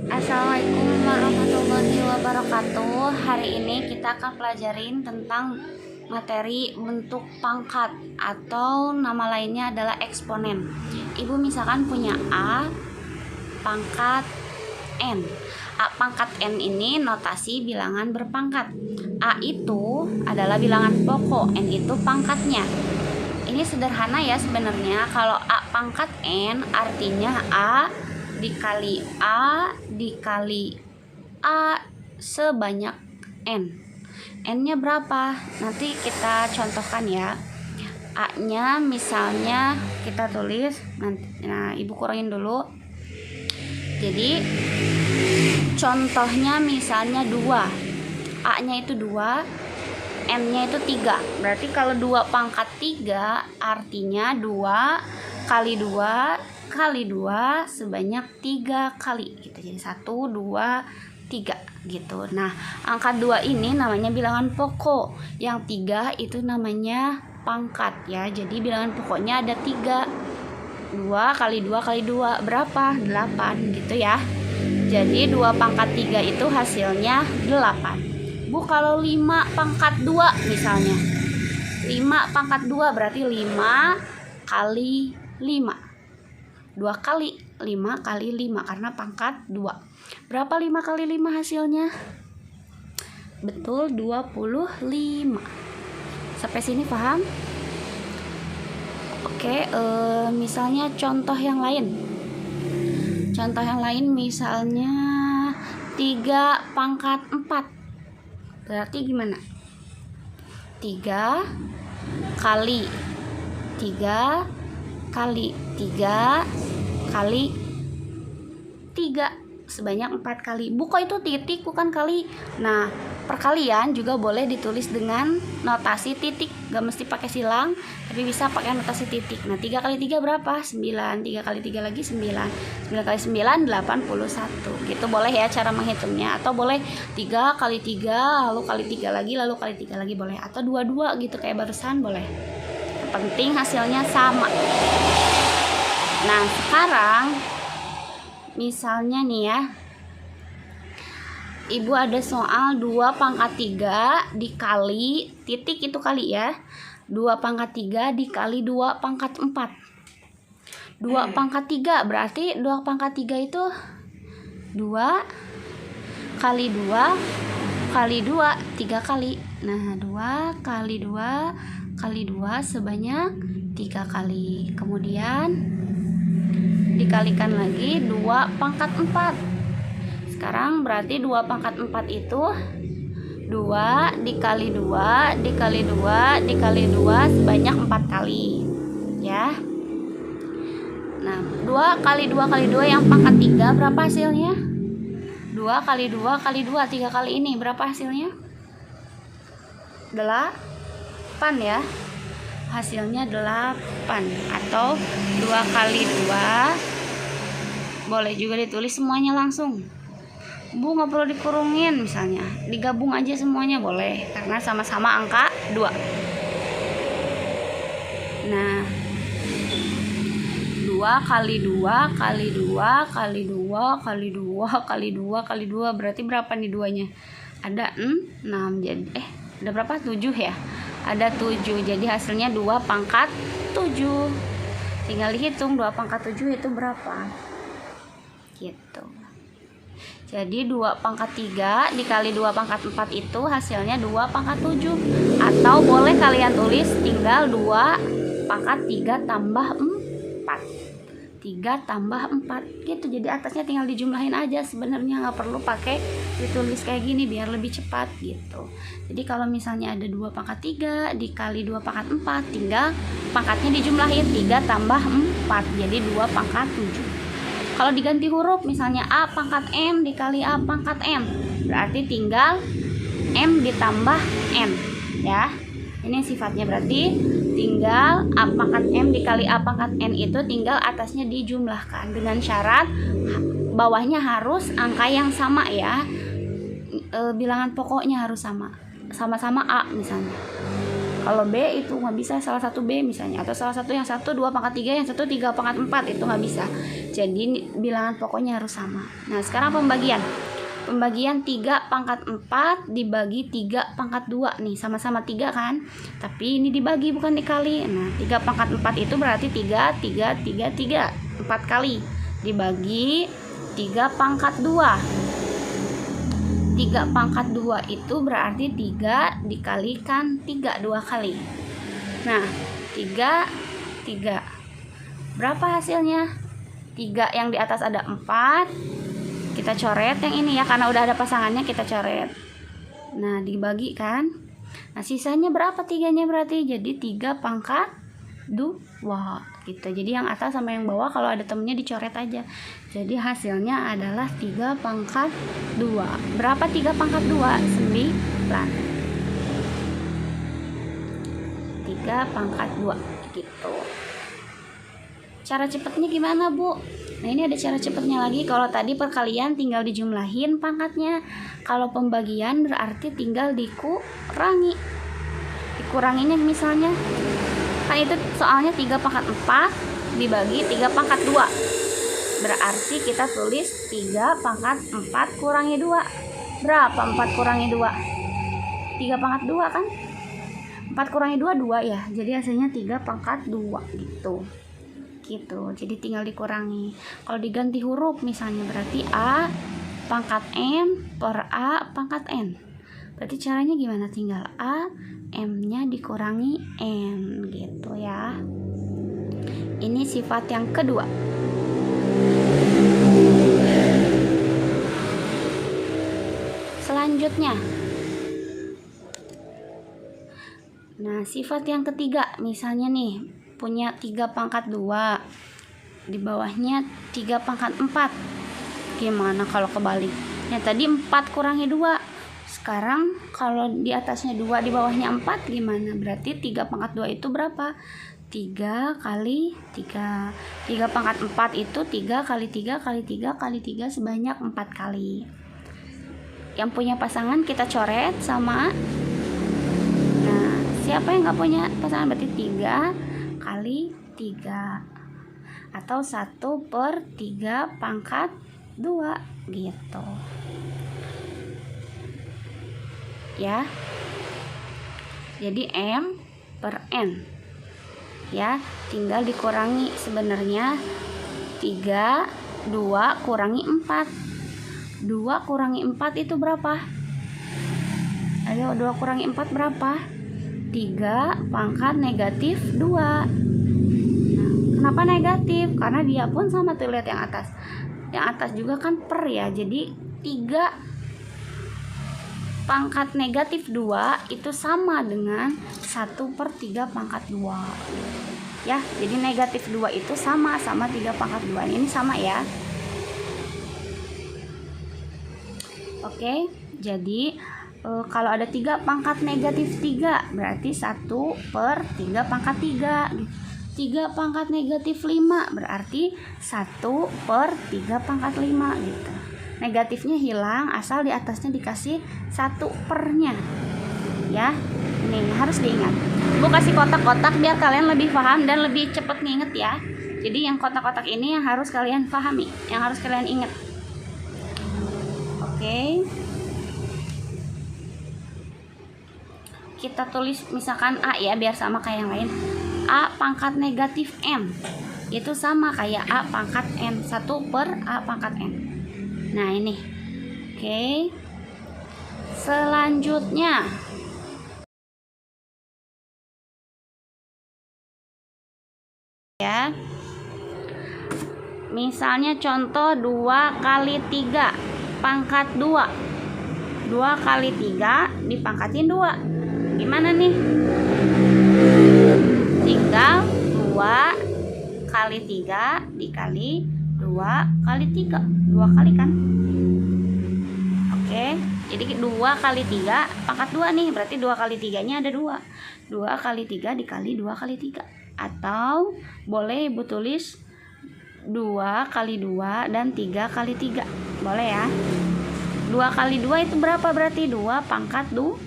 Assalamualaikum warahmatullahi wabarakatuh. Hari ini kita akan pelajarin tentang materi bentuk pangkat atau nama lainnya adalah eksponen. Ibu misalkan punya A pangkat N. A pangkat N ini notasi bilangan berpangkat. A itu adalah bilangan pokok, N itu pangkatnya. Ini sederhana ya sebenarnya. Kalau A pangkat N artinya A dikali A dikali A sebanyak N. N-nya berapa? Nanti kita contohkan ya. A-nya misalnya kita tulis nanti. Nah, Ibu kurangin dulu. Jadi contohnya misalnya 2. A-nya itu 2, N-nya itu 3. Berarti kalau 2 pangkat 3 artinya 2 kali 2 kali 2 sebanyak 3 kali gitu. Jadi 1, 2, 3 gitu. Nah, angka 2 ini namanya bilangan pokok. Yang 3 itu namanya pangkat ya. Jadi bilangan pokoknya ada 3. 2 kali 2 kali 2 berapa? 8 gitu ya. Jadi 2 pangkat 3 itu hasilnya 8. Bu, kalau 5 pangkat 2 misalnya. 5 pangkat 2 berarti 5 kali 5. 2 kali 5 kali 5 karena pangkat 2. Berapa 5 kali 5 hasilnya? Betul, 25. Sampai sini paham? Oke, misalnya contoh yang lain. Contoh yang lain misalnya 3 pangkat 4. Berarti gimana? 3 kali 3 kali 3 kali 3 sebanyak 4 kali. Kok itu titik bukan kali? Nah, perkalian juga boleh ditulis dengan notasi titik. Gak mesti pakai silang, tapi bisa pakai notasi titik. Nah, 3 kali 3 berapa? 9. 3 kali 3 lagi 9. 9 kali 9 81. Gitu boleh ya cara menghitungnya. Atau boleh 3 kali 3 lalu kali 3 lagi lalu kali 3 lagi boleh. Atau 22 gitu kayak barusan boleh. Yang penting hasilnya sama. Nah, sekarang misalnya nih ya, Ibu ada soal 2 pangkat 3 dikali titik itu kali ya. 2 pangkat 3 dikali 2 pangkat 4. 2 pangkat 3 berarti 2 pangkat 3 itu 2 kali 2 kali 2 3 kali. Nah, 2 kali 2 kali 2 sebanyak 3 kali. Kemudian dikalikan lagi 2 pangkat 4. Sekarang berarti 2 pangkat 4 itu 2 dikali 2 dikali 2 dikali 2 sebanyak 4 kali ya. Nah, 2 kali 2 kali 2 yang pangkat 3 berapa hasilnya? 2 kali 2 kali 2 3 kali ini berapa hasilnya? 8 ya. Hasilnya 8 atau 2 kali 2 boleh juga ditulis semuanya langsung. Bu, nggak perlu dikurungin misalnya, digabung aja semuanya boleh karena sama-sama angka 2. Nah, 2 kali 2 kali 2 kali 2 kali 2 kali 2 kali 2 berarti berapa nih duanya? Ada 6. Jadi ada berapa? 7 ya. Ada 7. Jadi hasilnya 2 pangkat 7. Tinggal dihitung 2 pangkat 7 itu berapa. Gitu. Jadi 2 pangkat 3 dikali 2 pangkat 4 itu hasilnya 2 pangkat 7. Atau boleh kalian tulis tinggal 2 pangkat 3 tambah 4. 3 tambah 4 gitu. Jadi atasnya tinggal dijumlahin aja sebenarnya, nggak perlu pakai ditulis kayak gini biar lebih cepat gitu. Jadi kalau misalnya ada 2 pangkat 3 dikali 2 pangkat 4 tinggal pangkatnya dijumlahin 3 tambah 4 jadi 2 pangkat 7. Kalau diganti huruf misalnya A pangkat M dikali A pangkat M berarti tinggal M ditambah N ya. Ini sifatnya berarti tinggal A pangkat M dikali A pangkat N itu tinggal atasnya dijumlahkan dengan syarat bawahnya harus angka yang sama ya. Bilangan pokoknya harus sama. Sama-sama A misalnya. Kalau B itu nggak bisa salah satu B misalnya, atau salah satu yang satu 2 pangkat 3, yang satu 3 pangkat 4, itu nggak bisa. Jadi bilangan pokoknya harus sama. Nah sekarang pembagian 3 pangkat 4 dibagi 3 pangkat 2 nih, sama-sama 3 kan, tapi ini dibagi bukan dikali. Nah 3 pangkat 4 itu berarti 3 4 kali dibagi 3 pangkat 2. 3 pangkat 2 itu berarti 3 dikalikan 3 2 kali. Nah 3 berapa hasilnya? 3 yang di atas ada 4, kita coret yang ini ya, karena udah ada pasangannya kita coret. Nah dibagi kan, nah sisanya berapa 3-nya berarti jadi 3 pangkat 2 gitu. Jadi yang atas sama yang bawah kalau ada temennya dicoret aja. Jadi hasilnya adalah 3 pangkat 2. Berapa 3 pangkat 2? 9. 3 pangkat 2 gitu. Cara cepatnya gimana Bu? Nah ini ada cara cepatnya lagi. Kalau tadi perkalian tinggal dijumlahin pangkatnya. Kalau pembagian berarti tinggal dikurangi. Dikuranginya misalnya, kan itu soalnya 3 pangkat 4 dibagi 3 pangkat 2. Berarti kita tulis 3 pangkat 4 kurangi 2. Berapa 4 kurangi 2? 3 pangkat 2 kan? 4 kurangi 2, 2 ya. Jadi hasilnya 3 pangkat 2 gitu. Jadi tinggal dikurangi. Kalau diganti huruf misalnya berarti A pangkat M per A pangkat N. Berarti caranya gimana? Tinggal A, M-nya dikurangi N gitu ya. Ini sifat yang kedua. Selanjutnya, nah sifat yang ketiga, misalnya nih punya 3 pangkat 2, di bawahnya 3 pangkat 4. Gimana kalau kebalik? Ya tadi 4 kurangi 2. Sekarang kalau di atasnya 2, di bawahnya 4 gimana? Berarti 3 pangkat 2 itu berapa? 3 kali 3. 3 pangkat 4 itu 3 kali 3 kali 3 kali 3 sebanyak 4 kali. Yang punya pasangan kita coret sama. Nah, siapa yang nggak punya pasangan berarti 3 kali 3 atau 1/3 pangkat 2 gitu ya. Jadi M per N ya, tinggal dikurangi. Sebenarnya 3 2 kurangi 4. 2 kurangi 4 itu berapa? Ayo 2 kurangi 4 berapa? 3 pangkat negatif 2. Nah, kenapa negatif? Karena dia pun sama tuh, lihat yang atas. Yang atas juga kan per ya. Jadi 3 pangkat negatif 2 itu sama dengan 1/3 pangkat 2. Ya, jadi negatif 2 itu sama 3 pangkat 2. Ini sama ya. Oke, jadi kalau ada 3 pangkat negatif 3 berarti 1/3 pangkat 3. 3 pangkat negatif 5 berarti 1/3 pangkat 5 gitu. Negatifnya hilang asal di atasnya dikasih 1/nya ya. Ini harus diingat. Bu kasih kotak-kotak biar kalian lebih paham dan lebih cepat nginget ya. Jadi yang kotak-kotak ini yang harus kalian pahami, yang harus kalian ingat. Oke. Kita tulis misalkan A ya, biar sama kayak yang lain. A pangkat negatif M itu sama kayak A pangkat N, 1/A pangkat N. Nah ini. Oke. Selanjutnya ya, misalnya contoh 2 kali 3 pangkat 2. 2 kali 3 dipangkatin 2. Gimana nih? Tinggal 2 kali 3 dikali 2 kali 3. 2 kali kan? Oke, jadi 2 kali 3 pangkat 2 nih. Berarti 2 kali 3-nya ada 2. 2 kali 3 dikali 2 kali 3. Atau boleh Ibu tulis 2 kali 2 dan 3 kali 3. Boleh ya? 2 kali 2 itu berapa berarti? 2 pangkat 2.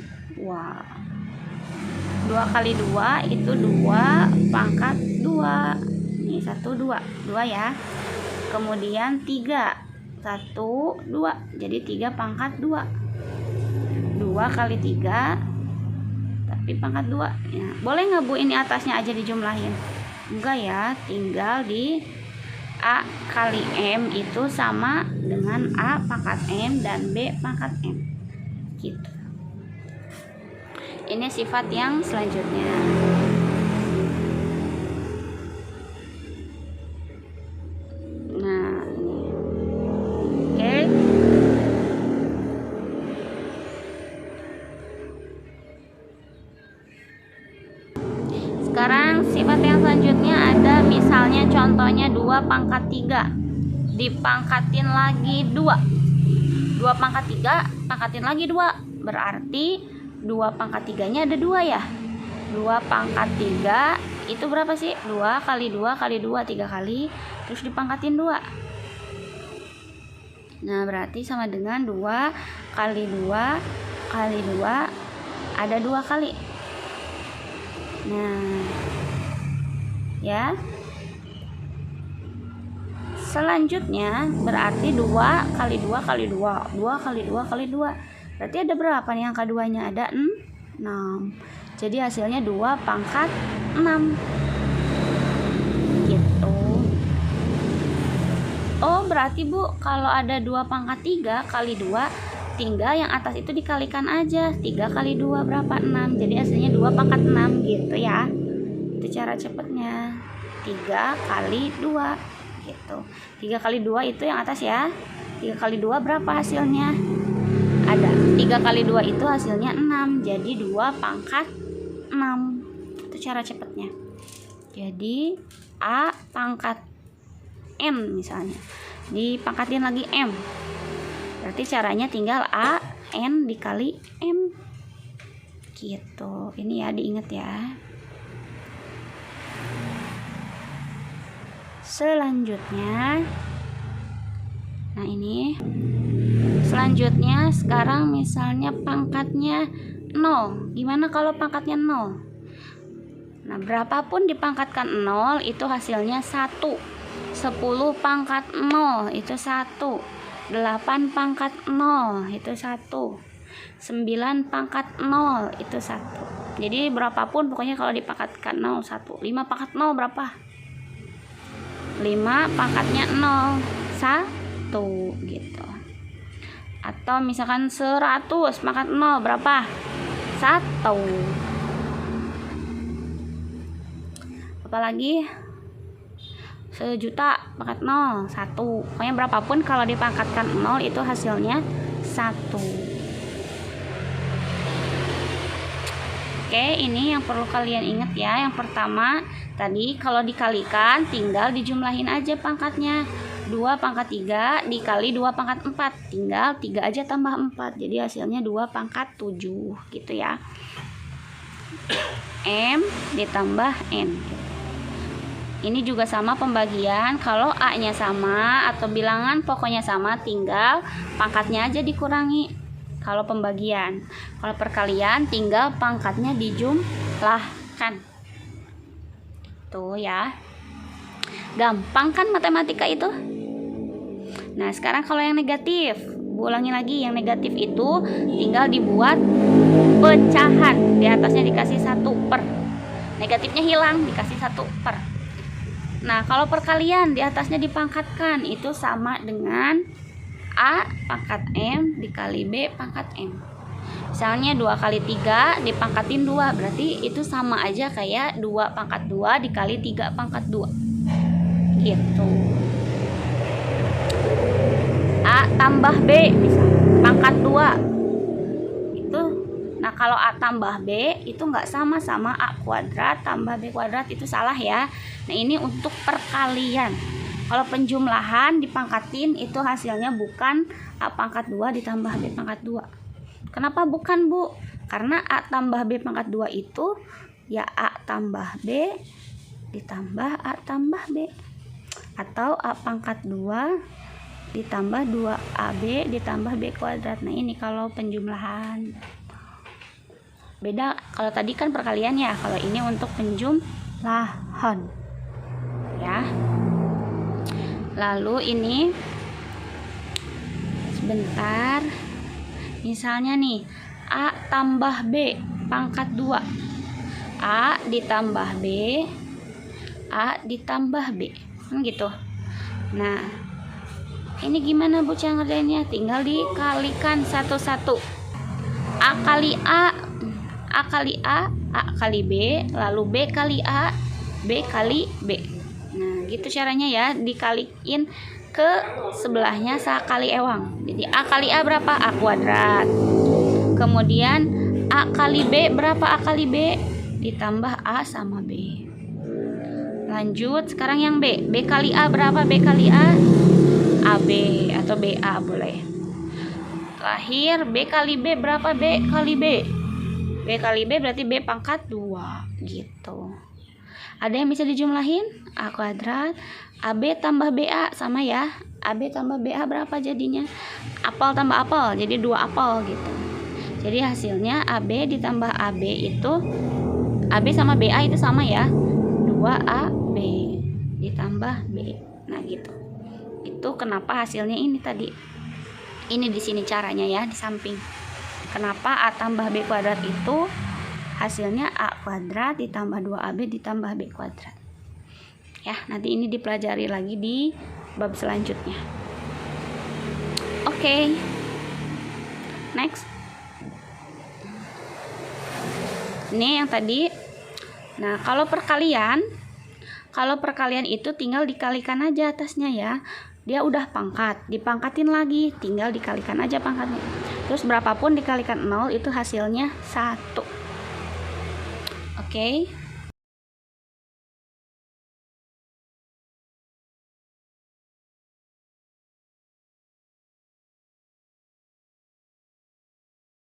2 2 kali 2 itu 2 pangkat 2. Nih 1, 2 ya. Kemudian 3 1, 2, jadi 3 pangkat 2. 2 kali 3 tapi pangkat 2 ya. Boleh nggak Bu ini atasnya aja dijumlahin? Enggak ya, tinggal di A kali M itu sama dengan A pangkat M dan B pangkat M gitu. Ini sifat yang selanjutnya. Nah, ini. Oke. Sekarang sifat yang selanjutnya ada misalnya contohnya 2 pangkat 3 dipangkatin lagi 2. 2 pangkat 3 pangkatin lagi 2. Berarti 2 pangkat 3-nya ada 2 ya. 2 pangkat 3 itu berapa sih? 2 kali 2 kali 2 3 kali, terus dipangkatin 2. Nah, berarti sama dengan 2 kali 2 kali 2 ada 2 kali. Nah, ya. Selanjutnya berarti 2 kali 2 kali 2, 2 kali 2 kali 2. Berarti ada berapa nih angka 2-nya? Ada 6. Jadi hasilnya 2 pangkat 6. Gitu. Oh, berarti Bu, kalau ada 2 pangkat 3 kali 2, tinggal yang atas itu dikalikan aja. 3 kali 2 berapa? 6. Jadi hasilnya 2 pangkat 6 gitu ya. Itu cara cepatnya. 3 kali 2 gitu. 3 kali 2 itu yang atas ya. 3 kali 2 berapa hasilnya? Ada 3 kali 2 itu hasilnya 6. Jadi 2 pangkat 6. Itu cara cepatnya. Jadi A pangkat M misalnya dipangkatin lagi M. Berarti caranya tinggal A N dikali M gitu. Ini ya diingat ya. Selanjutnya, nah ini selanjutnya sekarang misalnya pangkatnya 0. Gimana kalau pangkatnya 0? Nah, berapapun dipangkatkan 0 itu hasilnya 1. 10 pangkat 0 itu 1. 8 pangkat 0 itu 1. 9 pangkat 0 itu 1. Jadi berapapun pokoknya kalau dipangkatkan 0 1. 5 pangkat 0 berapa? 5 pangkatnya 0 1 gitu. Atau misalkan 100 pangkat 0 berapa? 1. Apalagi 1.000.000 pangkat 0 1. Pokoknya berapapun kalau dipangkatkan 0 itu hasilnya 1. Oke, ini yang perlu kalian ingat ya. Yang pertama tadi kalau dikalikan tinggal dijumlahin aja pangkatnya. 2 pangkat 3 dikali 2 pangkat 4, tinggal 3 aja tambah 4. Jadi hasilnya 2 pangkat 7 gitu ya. M ditambah N. Ini juga sama pembagian. Kalau A-nya sama atau bilangan pokoknya sama, tinggal pangkatnya aja dikurangi. Kalau pembagian, kalau perkalian tinggal pangkatnya dijumlahkan. Tuh ya. Gampang kan matematika itu? Nah, sekarang kalau yang negatif, ulangi lagi, yang negatif itu tinggal dibuat pecahan. Di atasnya dikasih 1 per. Negatifnya hilang, dikasih 1 per. Nah, kalau perkalian di atasnya dipangkatkan, itu sama dengan A pangkat M dikali B pangkat M. Misalnya 2 kali 3 dipangkatin 2, berarti itu sama aja kayak 2 pangkat 2 dikali 3 pangkat 2 gitu. A tambah B misalnya pangkat 2 itu. Nah, kalau A tambah B itu nggak sama A kuadrat tambah B kuadrat, itu salah ya. Nah, ini untuk perkalian. Kalau penjumlahan dipangkatin itu hasilnya bukan A pangkat 2 ditambah B pangkat 2. Kenapa bukan, Bu? Karena A tambah B pangkat 2 itu ya A tambah B ditambah A tambah B. Atau A pangkat 2 ditambah 2AB ditambah B kuadrat. Nah, ini kalau penjumlahan. Beda, kalau tadi kan perkalian ya, kalau ini untuk penjumlahan ya. Lalu ini sebentar, misalnya nih A tambah B pangkat 2, A ditambah B, A ditambah B, gitu. Nah, ini gimana Bu cara ngerjainnya? Tinggal dikalikan satu-satu. A kali A, A kali A, A kali B, lalu B kali A, B kali B. Nah, gitu caranya ya, dikaliin ke sebelahnya sekali ewang. Jadi A kali A berapa? A kuadrat. Kemudian A kali B berapa? A kali B ditambah A sama B. Lanjut, sekarang yang B. B kali A berapa? B kali A? AB atau BA boleh. Terakhir B kali B berapa? B kali B. B kali B berarti B pangkat 2 gitu. Ada yang bisa dijumlahin? A kuadrat AB tambah BA sama ya. AB tambah BA berapa jadinya? Apel tambah apel, jadi 2 apel gitu. Jadi hasilnya AB ditambah AB itu, AB sama BA itu sama ya, 2AB ditambah B. Nah gitu. Itu kenapa hasilnya ini tadi. Ini di sini caranya ya, di samping. Kenapa A tambah B kuadrat itu hasilnya A kuadrat ditambah 2AB ditambah B kuadrat. Ya, nanti ini dipelajari lagi di bab selanjutnya. Oke. Next. Ini yang tadi. Nah, kalau perkalian itu tinggal dikalikan aja atasnya ya. Dia udah pangkat, dipangkatin lagi, tinggal dikalikan aja pangkatnya. Terus berapapun dikalikan 0 itu hasilnya 1. Oke.